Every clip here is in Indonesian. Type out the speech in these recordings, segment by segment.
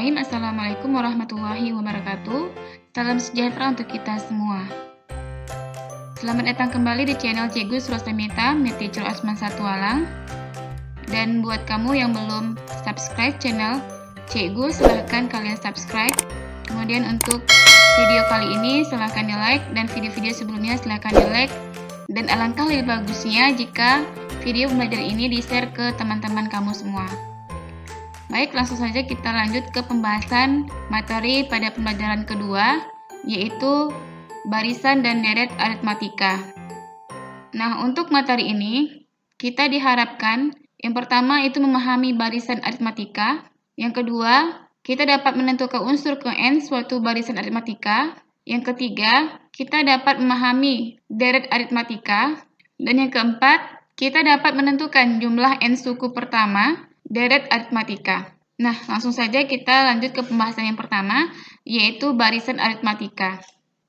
Bismillahirrahmanirrahim. Assalamualaikum warahmatullahi wabarakatuh. Salam sejahtera untuk kita semua. Selamat datang kembali di channel Cikgu Surastamita, Teacher Osman Satualang. Dan buat kamu yang belum subscribe channel Cikgu, silahkan kalian subscribe. Kemudian untuk video kali ini silahkan di like, dan video-video sebelumnya silahkan di like. Dan alangkah lebih bagusnya jika video belajar ini di-share ke teman-teman kamu semua. Baik, langsung saja kita lanjut ke pembahasan materi pada pembelajaran kedua, yaitu barisan dan deret aritmatika. Nah, untuk materi ini, kita diharapkan yang pertama itu memahami barisan aritmatika, yang kedua, kita dapat menentukan unsur ke n suatu barisan aritmatika, yang ketiga, kita dapat memahami deret aritmatika, dan yang keempat, kita dapat menentukan jumlah n suku pertama deret aritmatika. Nah, langsung saja kita lanjut ke pembahasan yang pertama, yaitu barisan aritmatika.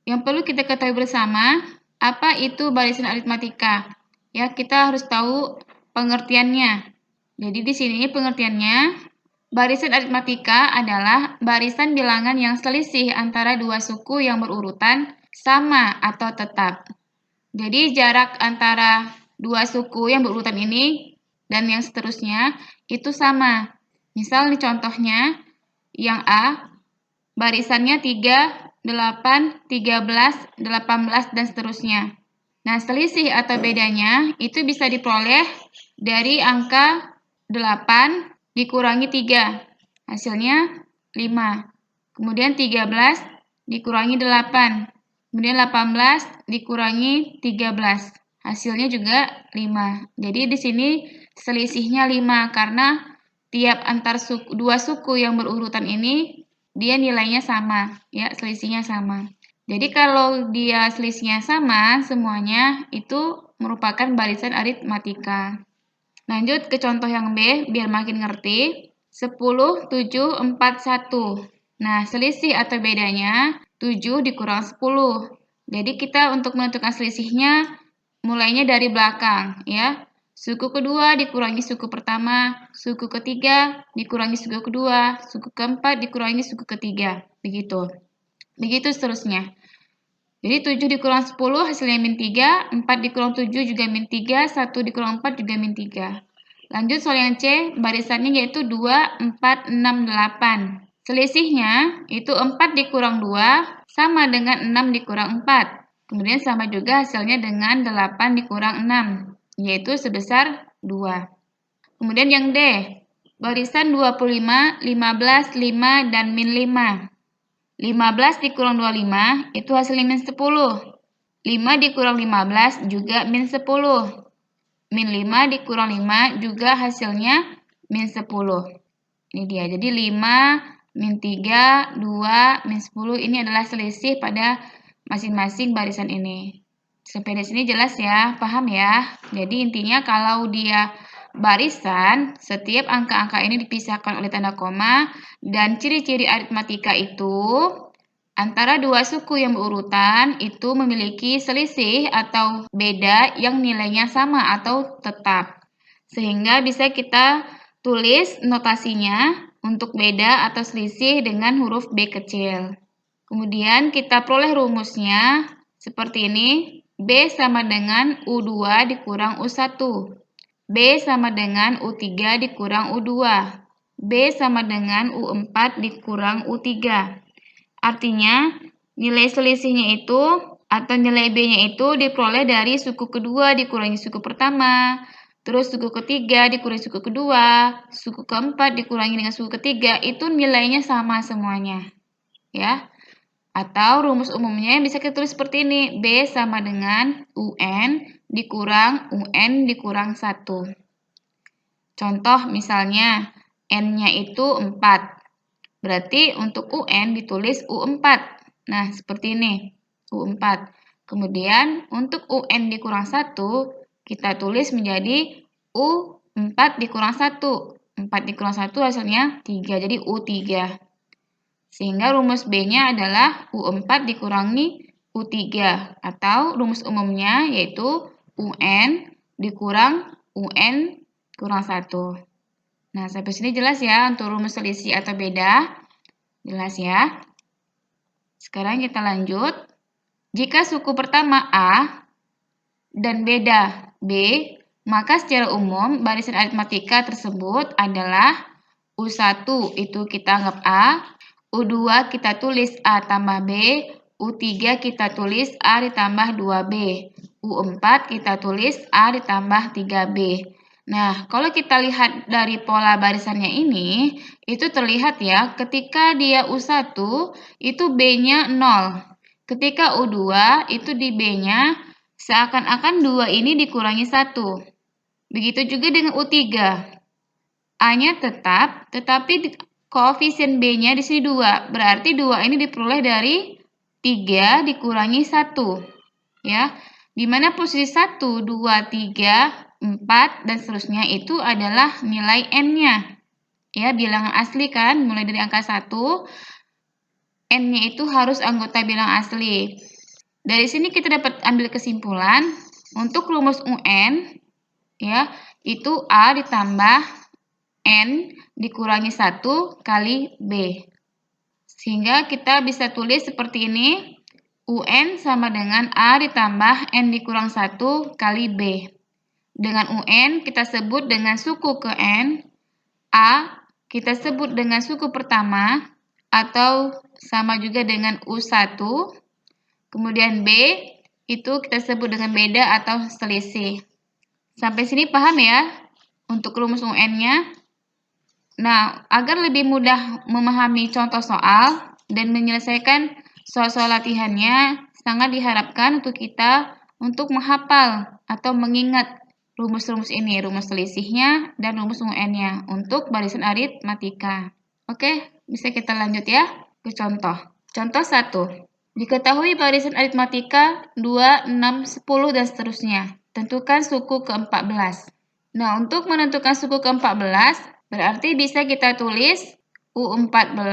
Yang perlu kita ketahui bersama, apa itu barisan aritmatika? Ya, kita harus tahu pengertiannya. Jadi di sini pengertiannya, barisan aritmatika adalah barisan bilangan yang selisih antara dua suku yang berurutan sama atau tetap. Jadi jarak antara dua suku yang berurutan ini dan yang seterusnya itu sama. Misal nih contohnya, yang A, barisannya 3, 8, 13, 18, dan seterusnya. Nah, selisih atau bedanya itu bisa diperoleh dari angka 8 dikurangi 3. Hasilnya 5. Kemudian 13 dikurangi 8. Kemudian 18 dikurangi 13. Hasilnya juga 5. Jadi di sini selisihnya 5 karena tiap antar dua suku yang berurutan ini dia nilainya sama, ya, selisihnya sama. Jadi kalau dia selisihnya sama, semuanya itu merupakan barisan aritmatika. Lanjut ke contoh yang B biar makin ngerti. 10, 7, 4, 1. Nah, selisih atau bedanya 7 dikurang 10. Jadi kita untuk menentukan selisihnya mulainya dari belakang, ya. Suku kedua dikurangi suku pertama, suku ketiga dikurangi suku kedua, suku keempat dikurangi suku ketiga, begitu. Begitu seterusnya. Jadi 7 dikurang 10 hasilnya min 3, 4 dikurang 7 juga min 3, 1 dikurang 4 juga min 3. Lanjut soal yang C, barisannya yaitu 2, 4, 6, 8. Selisihnya itu 4 dikurang 2 sama dengan 6 dikurang 4. Kemudian sama juga hasilnya dengan 8 dikurang 6, yaitu sebesar 2. Kemudian yang D, barisan 25, 15, 5, dan min 5. 15 dikurang 25 itu hasilnya min 10. 5 dikurang 15 juga min 10. Min 5 dikurang 5 juga hasilnya min 10. Ini dia. Jadi 5, min 3, 2, min 10 ini adalah selisih pada masing-masing barisan ini. Sampai di sini jelas ya, paham ya? Jadi intinya kalau dia barisan, setiap angka-angka ini dipisahkan oleh tanda koma, dan ciri-ciri aritmatika itu antara dua suku yang berurutan itu memiliki selisih atau beda yang nilainya sama atau tetap. Sehingga bisa kita tulis notasinya untuk beda atau selisih dengan huruf B kecil. Kemudian kita peroleh rumusnya seperti ini. B sama dengan U2 dikurang U1. B sama dengan U3 dikurang U2. B sama dengan U4 dikurang U3. Artinya, nilai selisihnya itu atau nilai B-nya itu diperoleh dari suku kedua dikurangi suku pertama, terus suku ketiga dikurangi suku kedua, suku keempat dikurangi dengan suku ketiga, itu nilainya sama semuanya. Ya. Atau rumus umumnya bisa kita tulis seperti ini, B sama dengan UN dikurang UN dikurang 1. Contoh misalnya, N-nya itu 4. Berarti untuk UN ditulis U4. Nah, seperti ini, U4. Kemudian untuk UN dikurang 1, kita tulis menjadi U4 dikurang 1. 4 dikurang 1 hasilnya 3, jadi U3. Sehingga rumus B-nya adalah U4 dikurangi U3. Atau rumus umumnya yaitu UN dikurang UN kurang 1. Nah, sampai sini jelas ya untuk rumus selisih atau beda. Jelas ya? Sekarang kita lanjut. Jika suku pertama A dan beda B, maka secara umum barisan aritmatika tersebut adalah U1 itu kita anggap A, U2 kita tulis A tambah B, U3 kita tulis A ditambah 2B, U4 kita tulis A ditambah 3B. Nah, kalau kita lihat dari pola barisannya ini, itu terlihat ya, ketika dia U1 itu B-nya 0. Ketika U2 itu di B-nya seakan-akan 2 ini dikurangi 1. Begitu juga dengan U3. A-nya tetap, tetapi koefisien B-nya di sini 2. Berarti 2 ini diperoleh dari 3 dikurangi 1. Ya, di mana posisi 1, 2, 3, 4, dan seterusnya itu adalah nilai N-nya. Ya, bilangan asli kan, mulai dari angka 1, N-nya itu harus anggota bilang asli. Dari sini kita dapat ambil kesimpulan, untuk rumus UN, ya, itu A ditambah N dikurangi 1 kali B. Sehingga kita bisa tulis seperti ini, UN sama dengan A ditambah N dikurang 1 kali B. Dengan UN kita sebut dengan suku ke N, A kita sebut dengan suku pertama atau sama juga dengan U1. Kemudian B itu kita sebut dengan beda atau selisih. Sampai sini paham ya untuk rumus UN-nya? Nah, agar lebih mudah memahami contoh soal dan menyelesaikan soal-soal latihannya, sangat diharapkan untuk kita untuk menghafal atau mengingat rumus-rumus ini, rumus selisihnya dan rumus UN-nya untuk barisan aritmatika. Oke, bisa kita lanjut ya ke contoh. Contoh 1. Diketahui barisan aritmatika 2, 6, 10, dan seterusnya. Tentukan suku ke-14. Nah, untuk menentukan suku ke-14, berarti bisa kita tulis U14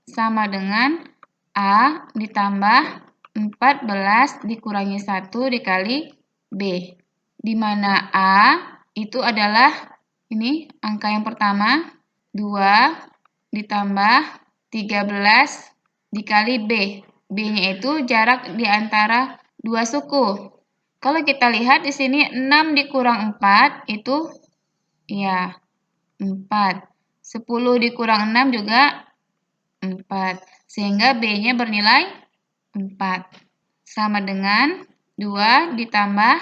sama dengan A ditambah 14 dikurangi 1 dikali B. Di mana A itu adalah ini angka yang pertama, 2 ditambah 13 dikali B. B-nya itu jarak di antara dua suku. Kalau kita lihat di sini 6 dikurang 4 itu ya 4. 10 dikurang 6 juga 4. Sehingga B-nya bernilai 4. Sama dengan 2 ditambah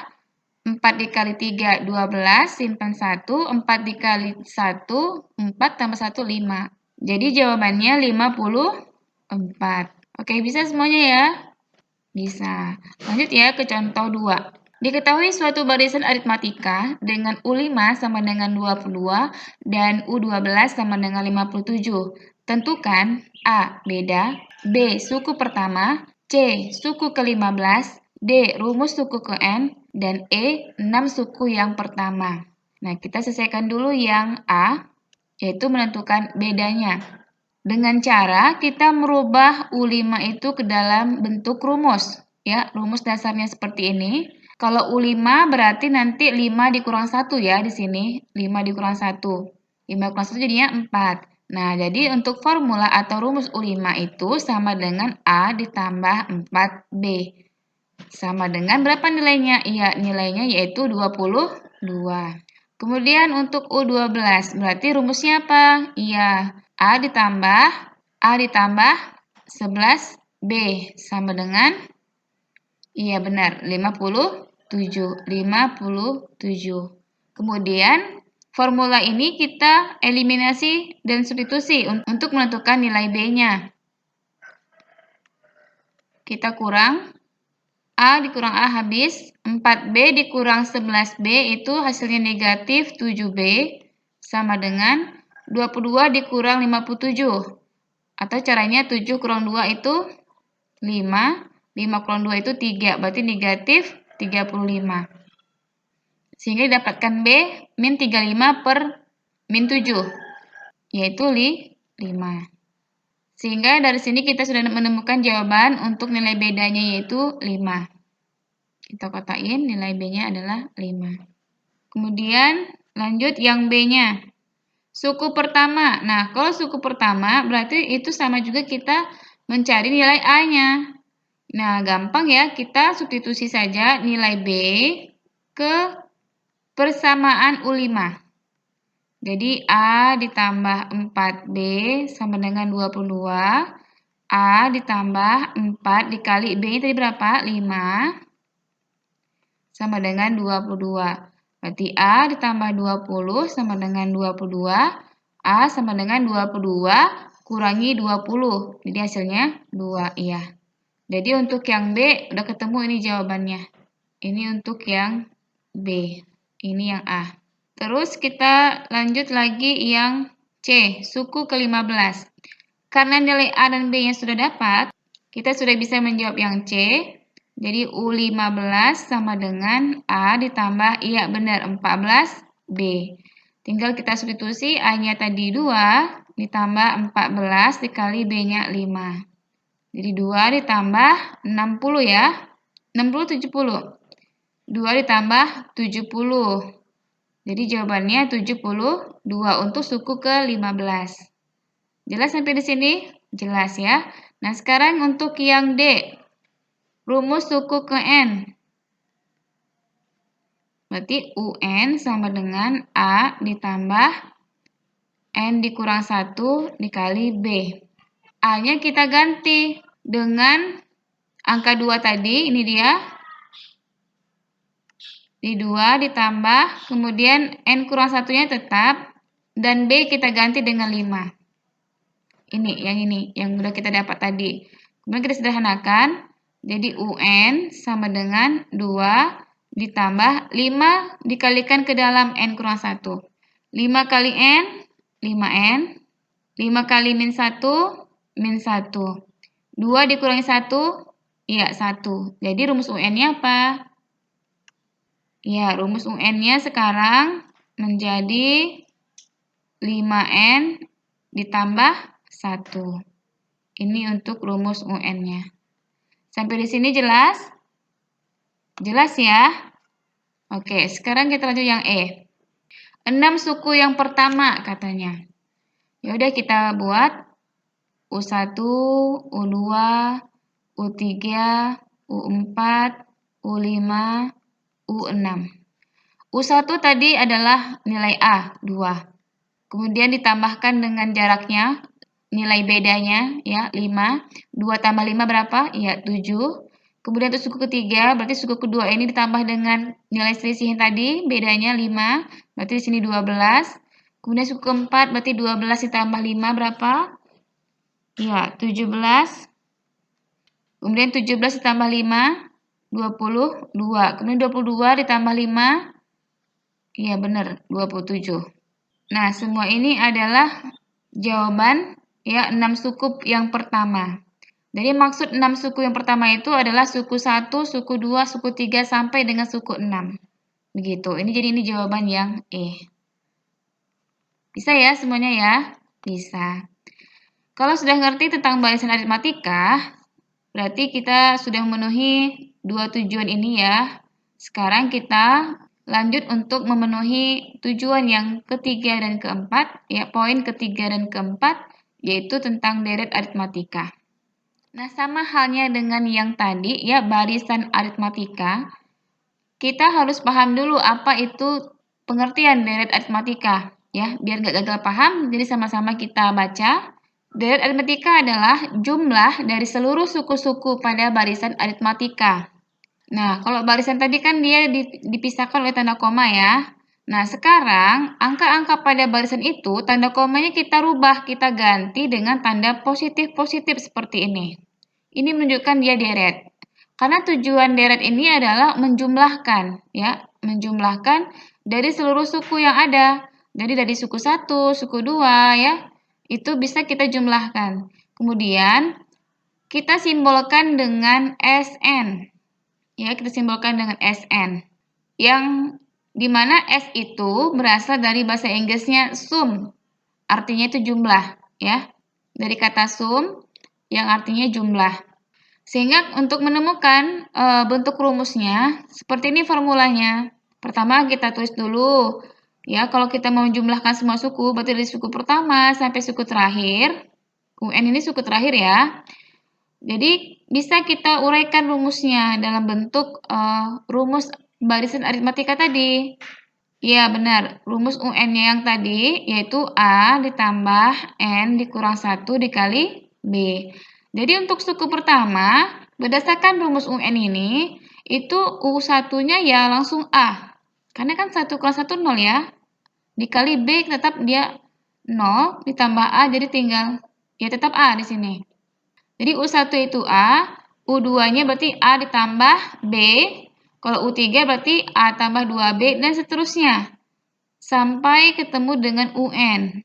4 dikali 3, 12, simpan 1. 4 dikali 1, 4 tambah 1, 5. Jadi jawabannya 54. Oke, bisa semuanya ya? Bisa. Lanjut ya ke contoh 2. Diketahui suatu barisan aritmatika dengan U5 sama dengan 22 dan U12 sama dengan 57. Tentukan A. Beda, B. Suku pertama, C. Suku ke-15, D. Rumus suku ke N, dan E. 6 suku yang pertama. Nah, kita selesaikan dulu yang A, yaitu menentukan bedanya. Dengan cara kita merubah U5 itu ke dalam bentuk rumus. Ya, rumus dasarnya seperti ini. Kalau U5 berarti nanti 5 dikurang 1 ya di sini. 5 dikurang 1. 5 dikurang 1 jadinya 4. Nah, jadi untuk formula atau rumus U5 itu sama dengan A ditambah 4B. Sama dengan berapa nilainya? Iya, nilainya yaitu 22. Kemudian untuk U12, berarti rumusnya apa? Iya, A ditambah 11B sama dengan, iya benar, 57. Kemudian formula ini kita eliminasi dan substitusi untuk menentukan nilai B-nya. Kita kurang A dikurang A habis, 4B dikurang 11B itu hasilnya negatif 7B sama dengan 22 dikurang 57. Atau caranya 7 kurang 2 itu 5, 5 kurang 2 itu 3, berarti negatif 35. Sehingga didapatkan B min 35 per min 7, yaitu 5. Sehingga dari sini kita sudah menemukan jawaban untuk nilai bedanya yaitu 5. Kita kotain nilai B-nya adalah 5. Kemudian lanjut yang B-nya. Suku pertama. Nah, kalau suku pertama berarti itu sama juga kita mencari nilai A-nya. Nah, gampang ya, kita substitusi saja nilai B ke persamaan U5. Jadi A ditambah 4B sama dengan 22. A ditambah 4 dikali B tadi berapa? 5 sama dengan 22. Berarti A ditambah 20 sama dengan 22. A sama dengan 22 kurangi 20. Jadi hasilnya 2, iya. Jadi untuk yang B udah ketemu ini jawabannya. Ini untuk yang B. Ini yang A. Terus kita lanjut lagi yang C, suku ke-15. Karena nilai A dan B-nya sudah dapat, kita sudah bisa menjawab yang C. Jadi U15 sama dengan A ditambah, iya benar, 14B. Tinggal kita substitusi A-nya tadi 2 ditambah 14 dikali B-nya 5. Jadi 2 ditambah 60 ya. 60, 70. 2 ditambah 70. Jadi jawabannya 72 untuk suku ke-15. Jelas sampai di sini? Jelas ya. Nah, sekarang untuk yang D. Rumus suku ke N. Berarti UN sama dengan A ditambah N dikurang 1 dikali B. A-nya kita ganti dengan angka 2 tadi, ini dia. Di 2 ditambah, kemudian N kurang 1-nya tetap, dan B kita ganti dengan 5. Ini, yang udah kita dapat tadi. Kemudian kita sederhanakan, jadi UN sama dengan 2 ditambah 5 dikalikan ke dalam N kurang 1. 5 kali N, 5N. 5 kali min 1, min 1. 2 dikurangi 1, iya 1. Jadi rumus UN-nya apa? Ya, rumus UN-nya sekarang menjadi 5N ditambah 1. Ini untuk rumus UN-nya. Sampai di sini jelas? Jelas ya? Oke, sekarang kita lanjut yang E. 6 suku yang pertama katanya. Ya udah kita buat U1, U2, U3, U4, U5, U6. U1 tadi adalah nilai A, 2. Kemudian ditambahkan dengan jaraknya, nilai bedanya, ya 5. 2 tambah 5 berapa? Ya 7. Kemudian untuk suku ketiga, berarti suku kedua ini ditambah dengan nilai selisih yang tadi, bedanya 5. Berarti di sini 12. Kemudian suku keempat, berarti 12 ditambah 5 berapa? Ya 17. Kemudian 17 ditambah 5, 22. Kemudian 22 ditambah 5, iya benar, 27. Nah, semua ini adalah jawaban ya 6 suku yang pertama. Jadi maksud 6 suku yang pertama itu adalah suku 1, suku 2, suku 3 sampai dengan suku 6. Begitu. Ini jawaban yang E. Bisa ya semuanya ya? Bisa. Kalau sudah ngerti tentang barisan aritmatika, berarti kita sudah memenuhi 2 tujuan ini ya. Sekarang kita lanjut untuk memenuhi tujuan yang ketiga dan keempat, ya poin ketiga dan keempat, yaitu tentang deret aritmatika. Nah, sama halnya dengan yang tadi, ya barisan aritmatika, kita harus paham dulu apa itu pengertian deret aritmatika, ya biar nggak gagal paham. Jadi sama-sama kita baca. Deret aritmatika adalah jumlah dari seluruh suku-suku pada barisan aritmatika. Nah, kalau barisan tadi kan dia dipisahkan oleh tanda koma ya. Nah, sekarang angka-angka pada barisan itu tanda komanya kita rubah, kita ganti dengan tanda positif-positif seperti ini. Ini menunjukkan dia deret. Karena tujuan deret ini adalah menjumlahkan, ya, menjumlahkan dari seluruh suku yang ada. Jadi dari suku 1, suku 2, ya, itu bisa kita jumlahkan. Kemudian kita simbolkan dengan SN. Ya, kita simbolkan dengan SN. Yang dimana S itu berasal dari bahasa Inggrisnya sum. Artinya itu jumlah, ya. Dari kata sum yang artinya jumlah. Sehingga untuk menemukan bentuk rumusnya, seperti ini formulanya. Pertama kita tulis dulu Ya, kalau kita mau menjumlahkan semua suku, berarti dari suku pertama sampai suku terakhir. UN ini suku terakhir ya. Jadi bisa kita uraikan rumusnya dalam bentuk rumus barisan aritmatika tadi. Iya benar, rumus UN-nya yang tadi yaitu A ditambah N dikurang 1 dikali B. Jadi untuk suku pertama, berdasarkan rumus UN ini, itu U1-nya ya langsung A. Karena kan 1 kurang 1 0 ya. Dikali B tetap dia 0 ditambah A jadi tinggal ya tetap A di sini. Jadi U1 itu A, U2-nya berarti A ditambah B, kalau U3 berarti A tambah 2B, dan seterusnya. Sampai ketemu dengan UN.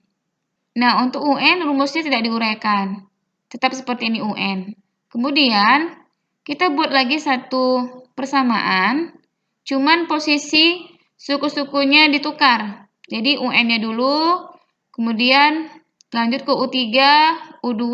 Nah, untuk UN rumusnya tidak diuraikan. Tetap seperti ini UN. Kemudian, kita buat lagi satu persamaan, cuman posisi suku-sukunya ditukar. Jadi UN-nya dulu, kemudian lanjut ke U3, U2,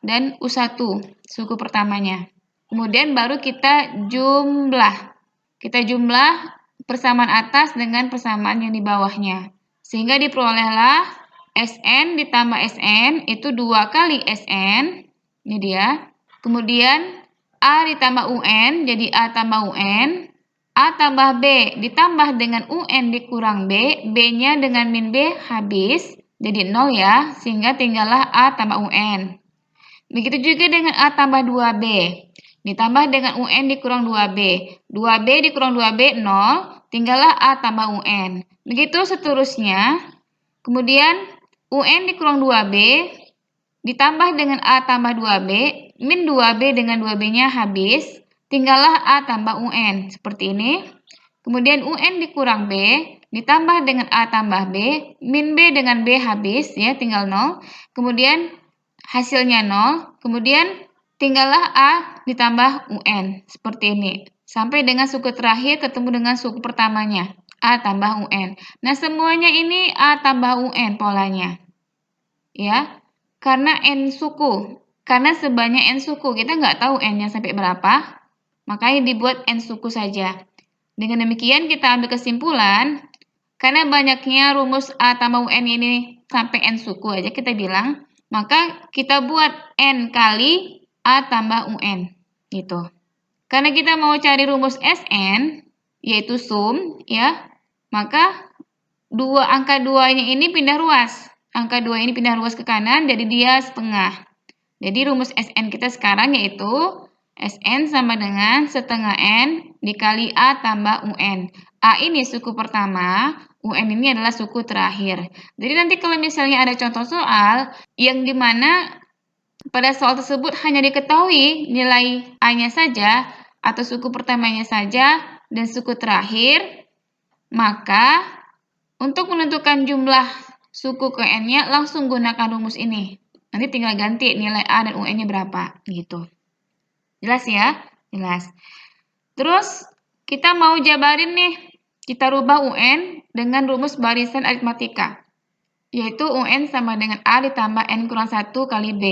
dan U1, suku pertamanya. Kemudian baru kita jumlah. Kita jumlah persamaan atas dengan persamaan yang di bawahnya. Sehingga diperolehlah SN ditambah SN, itu 2 kali SN. Ini dia. Kemudian A ditambah UN, jadi A tambah UN. A tambah B ditambah dengan UN dikurang B, B-nya dengan min B habis. Jadi 0 ya, sehingga tinggallah A tambah UN. Begitu juga dengan A tambah 2B. Ditambah dengan UN dikurang 2B. 2B dikurang 2B 0, tinggallah A tambah UN. Begitu seterusnya. Kemudian UN dikurang 2B ditambah dengan A tambah 2B, min 2B dengan 2B-nya habis, tinggallah A tambah UN. Seperti ini. Kemudian UN dikurang B, ditambah dengan A tambah B, min B dengan B habis, ya tinggal 0. Kemudian hasilnya 0, kemudian tinggallah A ditambah UN. Seperti ini. Sampai dengan suku terakhir ketemu dengan suku pertamanya, A tambah UN. Nah, semuanya ini A tambah UN polanya. Ya, karena N suku. Karena sebanyak N suku, kita nggak tahu N-nya sampai berapa, makanya dibuat N suku saja. Dengan demikian kita ambil kesimpulan, karena banyaknya rumus A tambah UN ini sampai N suku aja kita bilang, maka kita buat N kali A tambah UN. Gitu. Karena kita mau cari rumus SN, yaitu sum, ya, maka angka 2-nya ini pindah ruas. Angka 2 ini pindah ruas ke kanan, jadi dia setengah. Jadi rumus SN kita sekarang yaitu SN sama dengan setengah N dikali A tambah UN. A ini suku pertama, UN ini adalah suku terakhir. Jadi nanti kalau misalnya ada contoh soal yang dimana pada soal tersebut hanya diketahui nilai A-nya saja atau suku pertamanya saja dan suku terakhir, maka untuk menentukan jumlah suku ke N-nya langsung gunakan rumus ini. Nanti tinggal ganti nilai A dan UN-nya berapa gitu. Jelas ya? Jelas. Terus kita mau jabarin nih. Kita rubah UN dengan rumus barisan aritmatika. Yaitu UN sama dengan A ditambah N kurang 1 kali B.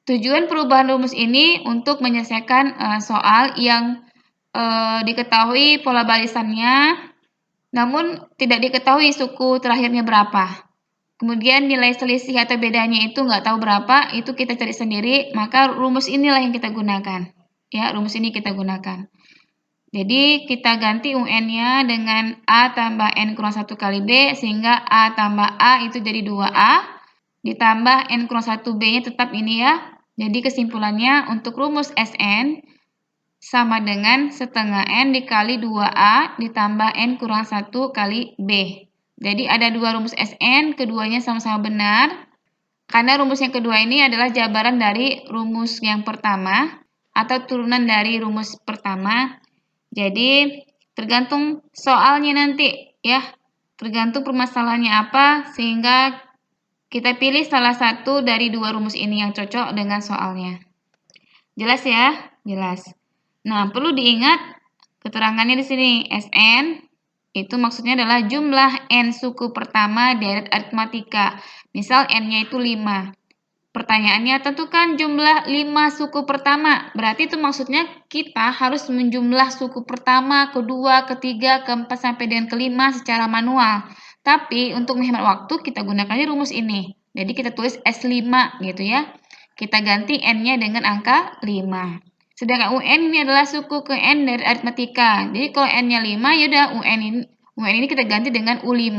Tujuan perubahan rumus ini untuk menyelesaikan soal yang diketahui pola barisannya, namun tidak diketahui suku terakhirnya berapa. Kemudian nilai selisih atau bedanya itu nggak tahu berapa, itu kita cari sendiri, maka rumus inilah yang kita gunakan. Ya, rumus ini kita gunakan. Jadi kita ganti UN-nya dengan A tambah N kurang 1 kali B, sehingga A tambah A itu jadi 2A, ditambah N kurang 1B-nya tetap ini ya. Jadi kesimpulannya untuk rumus SN sama dengan setengah N dikali 2A ditambah N kurang 1 kali B. Jadi ada dua rumus SN, keduanya sama-sama benar. Karena rumus yang kedua ini adalah jabaran dari rumus yang pertama atau turunan dari rumus pertama. Jadi tergantung soalnya nanti ya. Tergantung permasalahannya apa sehingga kita pilih salah satu dari dua rumus ini yang cocok dengan soalnya. Jelas ya? Jelas. Nah, perlu diingat keterangannya di sini SN itu maksudnya adalah jumlah N suku pertama dari aritmatika. Misal N-nya itu 5. Pertanyaannya, tentukan jumlah 5 suku pertama. Berarti itu maksudnya kita harus menjumlah suku pertama, kedua, ketiga, keempat, sampai dengan kelima secara manual. Tapi untuk menghemat waktu kita gunakan rumus ini. Jadi kita tulis S5 gitu ya. Kita ganti N-nya dengan angka 5. Sedangkan UN ini adalah suku ke N dari aritmatika. Jadi kalau N-nya 5, yaudah UN ini kita ganti dengan U5.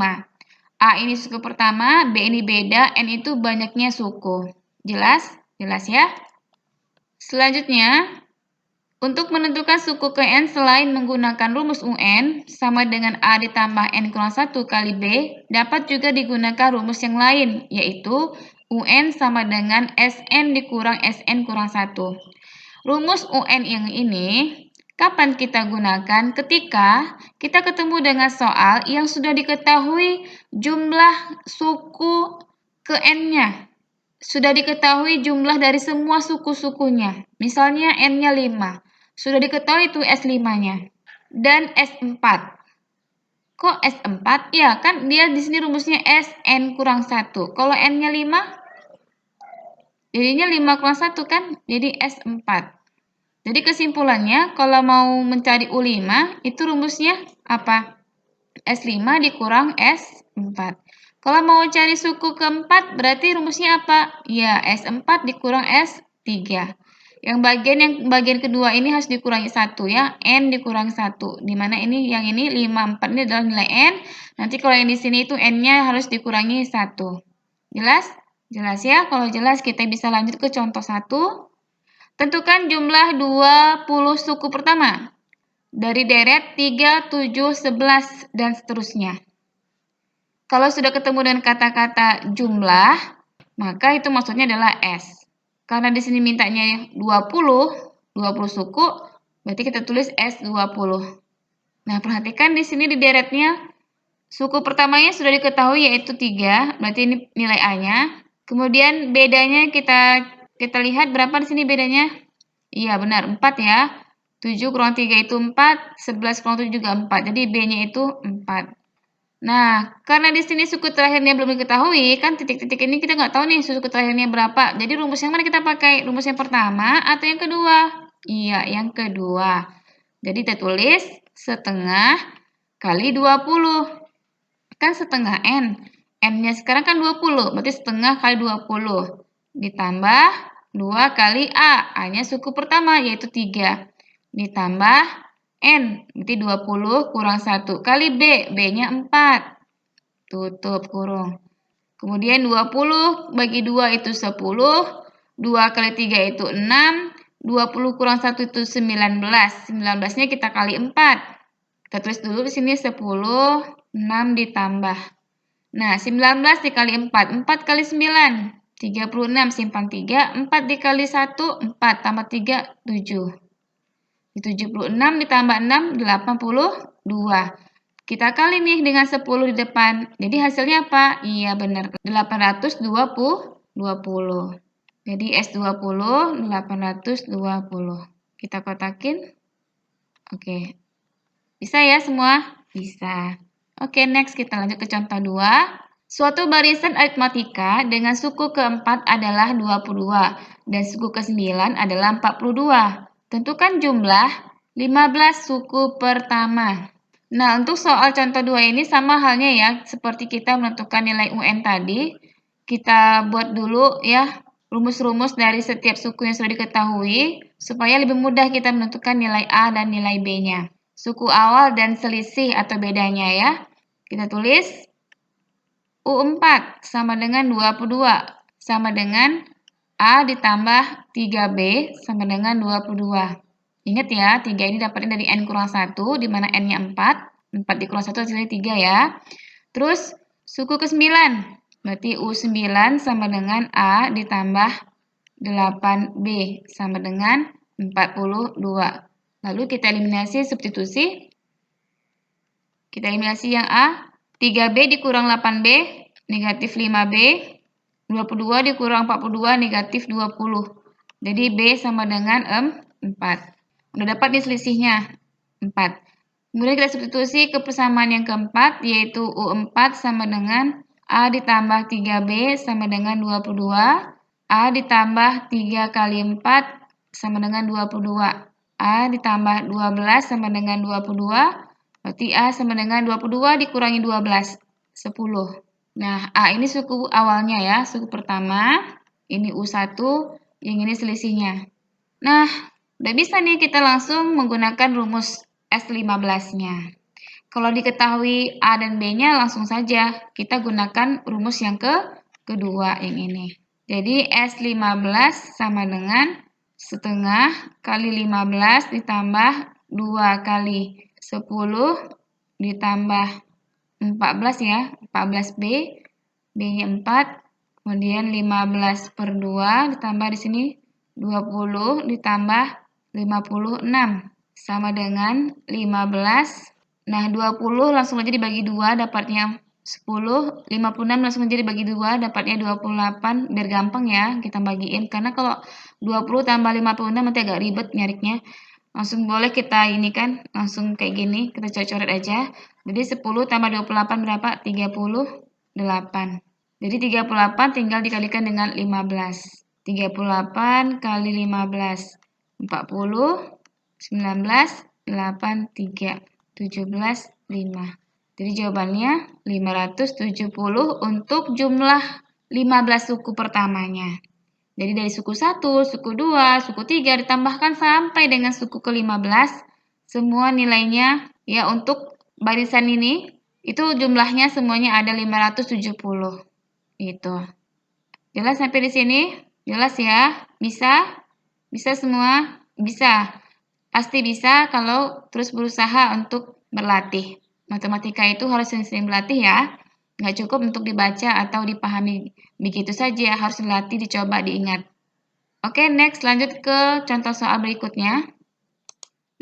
A ini suku pertama, B ini beda, N itu banyaknya suku. Jelas? Jelas ya? Selanjutnya, untuk menentukan suku ke N selain menggunakan rumus UN sama dengan A ditambah N kurang 1 kali B, dapat juga digunakan rumus yang lain, yaitu UN sama dengan SN dikurang SN kurang 1. Rumus UN yang ini, kapan kita gunakan? Ketika kita ketemu dengan soal yang sudah diketahui jumlah suku ke N-nya. Sudah diketahui jumlah dari semua suku-sukunya. Misalnya N-nya 5. Sudah diketahui itu S5-nya. Dan S4. Kok S4? Ya, kan dia di sini rumusnya SN kurang 1. Kalau N-nya 5, jadinya 5 kurang 1 kan? Jadi S4. Jadi kesimpulannya, kalau mau mencari U5, itu rumusnya apa? S5 dikurang S4. Kalau mau cari suku keempat, berarti rumusnya apa? Ya, S4 dikurang S3. Yang bagian kedua ini harus dikurangi 1 ya. N dikurang 1. Dimana ini yang ini 5, 4 ini adalah nilai N. Nanti kalau yang di sini itu N-nya harus dikurangi 1. Jelas? Jelas ya? Kalau jelas kita bisa lanjut ke contoh 1. Tentukan jumlah 20 suku pertama. Dari deret 3, 7, 11, dan seterusnya. Kalau sudah ketemu dengan kata-kata jumlah, maka itu maksudnya adalah S. Karena di sini mintanya 20 suku, berarti kita tulis S20. Nah, perhatikan di sini di deretnya, suku pertamanya sudah diketahui yaitu 3, berarti ini nilai A-nya. Kemudian bedanya kita lihat berapa di sini bedanya? Iya, benar, 4 ya. 7 kurang 3 itu 4, 11 kurang 7 juga 4. Jadi B-nya itu 4. Nah, karena di sini suku terakhirnya belum diketahui, kan titik-titik ini kita nggak tahu nih suku terakhirnya berapa. Jadi rumus yang mana kita pakai? Rumus yang pertama atau yang kedua? Iya, yang kedua. Jadi kita tulis setengah kali 20. Kan setengah N. N-nya sekarang kan 20, berarti setengah kali 20. Ditambah 2 kali A. A-nya suku pertama, yaitu 3. Ditambah N, berarti 20 kurang 1 kali B. B-nya 4. Tutup kurung. Kemudian 20 bagi 2 itu 10. 2 kali 3 itu 6. 20 kurang 1 itu 19. 19-nya kita kali 4. Kita tulis dulu di sini 10, 6 ditambah. Nah, 19 dikali 4. 4 kali 9. 36 simpan 3. 4 dikali 1, 4 tambah 3, 7. 76 ditambah 6, 82. Kita kali nih dengan 10 di depan. Jadi hasilnya apa? Iya benar, 820. Jadi S20, 820. Kita kotakin. Oke. Bisa ya semua? Bisa. Oke, next kita lanjut ke contoh 2. Suatu barisan aritmatika dengan suku keempat adalah 22 dan suku ke-9 adalah 42. Tentukan jumlah 15 suku pertama. Nah, untuk soal contoh 2 ini sama halnya ya, seperti kita menentukan nilai UN tadi. Kita buat dulu ya rumus-rumus dari setiap suku yang sudah diketahui, supaya lebih mudah kita menentukan nilai A dan nilai B-nya. Suku awal dan selisih atau bedanya ya. Kita tulis U4 sama dengan 22, sama dengan A ditambah 3B sama dengan 22. Ingat ya, 3 ini dapatnya dari N kurang 1, di mana N-nya 4. 4 dikurang 1 hasilnya 3 ya. Terus, suku ke-9. Berarti U9 sama dengan A ditambah 8B sama dengan 42. Lalu kita eliminasi substitusi. Kita eliminasi yang A. 3B dikurang 8B, negatif 5B. 22 dikurang 42, negatif 20. Jadi B sama dengan 4. Udah dapat nih selisihnya, 4. Kemudian kita substitusi ke persamaan yang keempat, yaitu U4 sama dengan A ditambah 3B sama dengan 22. A ditambah 3 kali 4 sama dengan 22. A ditambah 12 sama dengan 22. Berarti A sama dengan 22 dikurangi 12. 10. Nah, A ini suku awalnya ya, suku pertama, ini U1, yang ini selisihnya. Nah, udah bisa nih kita langsung menggunakan rumus S15-nya. Kalau diketahui A dan B-nya langsung saja kita gunakan rumus yang kedua yang ini. Jadi S15 sama dengan setengah kali 15 ditambah 2 kali 10 ditambah 14 ya, 14B, B-nya 4, kemudian 15 per 2 ditambah di sini 20 ditambah 56 sama dengan 15. Nah, 20 langsung aja dibagi 2 dapatnya 10, 56 langsung aja dibagi 2 dapatnya 28, biar gampang ya kita bagiin. Karena kalau 20 tambah 56 nanti agak ribet nyariknya. Langsung boleh kita ini kan, langsung kayak gini, kita coret-coret aja. Jadi 10 tambah 28 berapa? 38. Jadi 38 tinggal dikalikan dengan 15. 38 kali 15, 40, 19, 8, 3, 17, 5. Jadi jawabannya 570 untuk jumlah 15 suku pertamanya. Jadi dari suku 1, suku 2, suku 3 ditambahkan sampai dengan suku ke-15, semua nilainya ya untuk barisan ini itu jumlahnya semuanya ada 570. Gitu. Jelas sampai di sini? Jelas ya? Bisa? Bisa semua? Bisa. Pasti bisa kalau terus berusaha untuk berlatih. Matematika itu harus sering-sering berlatih ya. Nggak cukup untuk dibaca atau dipahami begitu saja, harus dilatih, dicoba, diingat. Oke, next lanjut ke contoh soal berikutnya.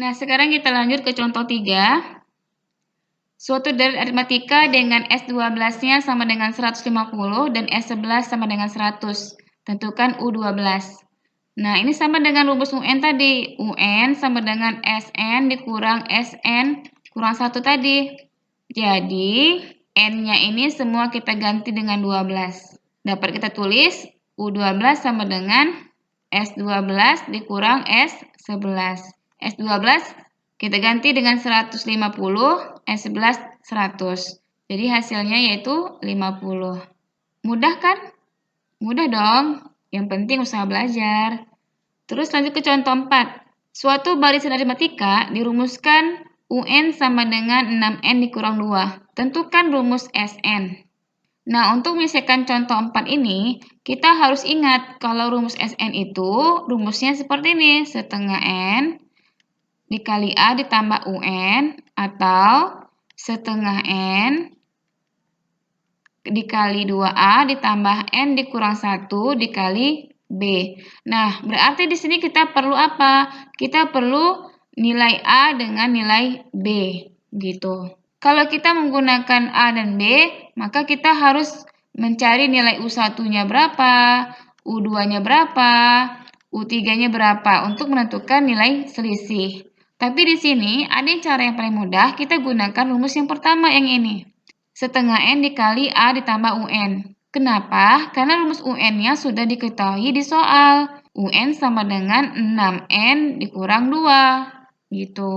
Nah, sekarang kita lanjut ke contoh 3. Suatu dari aritmatika dengan S12-nya sama dengan 150 dan S11 sama dengan 100. Tentukan U12. Nah, ini sama dengan rumus UN tadi. UN sama dengan SN dikurang SN kurang 1 tadi. Jadi, N-nya ini semua kita ganti dengan 12. Dapat kita tulis U12 sama dengan S12 dikurang S11. S12 kita ganti dengan 150, S11 100. Jadi hasilnya yaitu 50. Mudah kan? Mudah dong. Yang penting usaha belajar. Terus lanjut ke contoh 4. Suatu barisan aritmatika dirumuskan UN sama dengan 6N dikurang 2. Tentukan rumus SN. Nah, untuk menyelesaikan contoh 4 ini, kita harus ingat kalau rumus SN itu rumusnya seperti ini. Setengah N dikali A ditambah UN atau setengah N dikali 2A ditambah N dikurang 1 dikali B. Nah, berarti di sini kita perlu apa? Kita perlu nilai A dengan nilai B, gitu. Kalau kita menggunakan A dan B, maka kita harus mencari nilai U1-nya berapa, U2-nya berapa, U3-nya berapa untuk menentukan nilai selisih. Tapi di sini ada cara yang paling mudah, kita gunakan rumus yang pertama yang ini. Setengah N dikali A ditambah UN. Kenapa? Karena rumus UN-nya sudah diketahui di soal. UN sama dengan 6N dikurang 2. Gitu.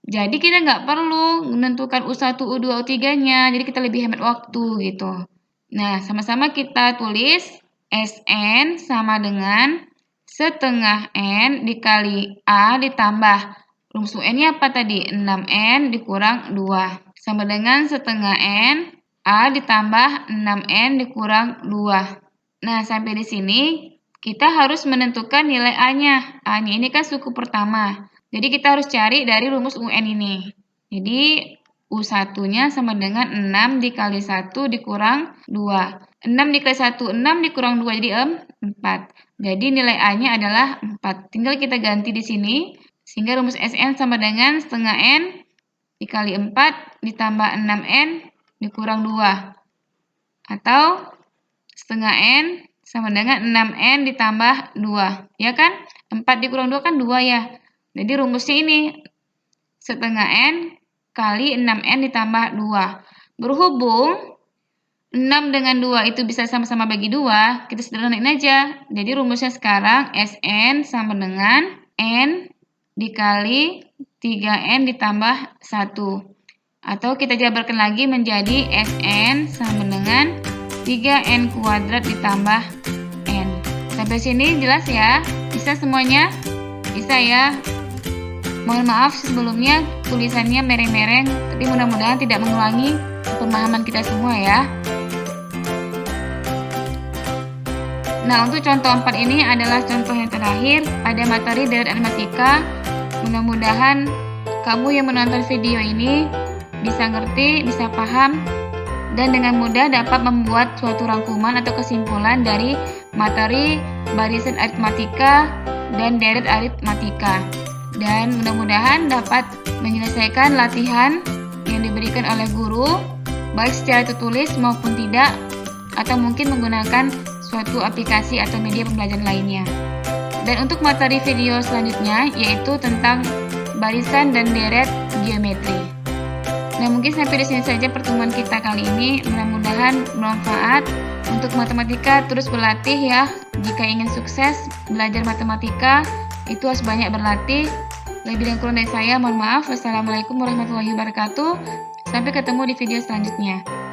Jadi kita nggak perlu menentukan U1, U2, U3-nya. Jadi kita lebih hemat waktu gitu. Nah, sama-sama kita tulis SN sama dengan setengah N dikali A ditambah rumus UN-nya apa tadi? 6N dikurang 2. Sama dengan setengah N, A ditambah 6N dikurang 2. Nah, sampai di sini kita harus menentukan nilai A-nya. A-nya ini kan suku pertama. Jadi kita harus cari dari rumus UN ini. Jadi U1-nya sama dengan 6 dikali 1 dikurang 2. 6 dikali 1, 6 dikurang 2 jadi 4. Jadi nilai A-nya adalah 4. Tinggal kita ganti di sini. Sehingga rumus SN sama dengan setengah N dikali 4 ditambah 6N dikurang 2. Atau setengah N sama dengan 6N ditambah 2. Ya kan? 4 dikurang 2 kan 2 ya. Jadi rumusnya ini setengah N kali 6N ditambah 2. Berhubung 6 dengan 2 itu bisa sama-sama bagi 2, kita sederhanain aja. Jadi rumusnya sekarang SN sama dengan N dikali 3N ditambah 1. Atau kita jabarkan lagi menjadi Sn sama dengan 3n kuadrat ditambah n. Sampai sini jelas ya? Bisa semuanya? Bisa ya? Mohon maaf sebelumnya tulisannya mereng-mereng, tapi mudah-mudahan tidak mengulangi pemahaman kita semua ya. Nah, untuk contoh 4 ini adalah contoh yang terakhir pada materi deret aritmatika. Mudah-mudahan kamu yang menonton video ini bisa ngerti, bisa paham, dan dengan mudah dapat membuat suatu rangkuman atau kesimpulan dari materi barisan aritmatika dan deret aritmatika. Dan mudah-mudahan dapat menyelesaikan latihan yang diberikan oleh guru, baik secara tertulis maupun tidak, atau mungkin menggunakan suatu aplikasi atau media pembelajaran lainnya. Dan untuk materi video selanjutnya yaitu tentang barisan dan deret geometri. Nah, mungkin sampai di sini saja pertemuan kita kali ini. Mudah-mudahan bermanfaat. Untuk matematika terus berlatih ya. Jika ingin sukses belajar matematika itu harus banyak berlatih. Lebih dan kurang dari saya mohon maaf. Wassalamualaikum warahmatullahi wabarakatuh. Sampai ketemu di video selanjutnya.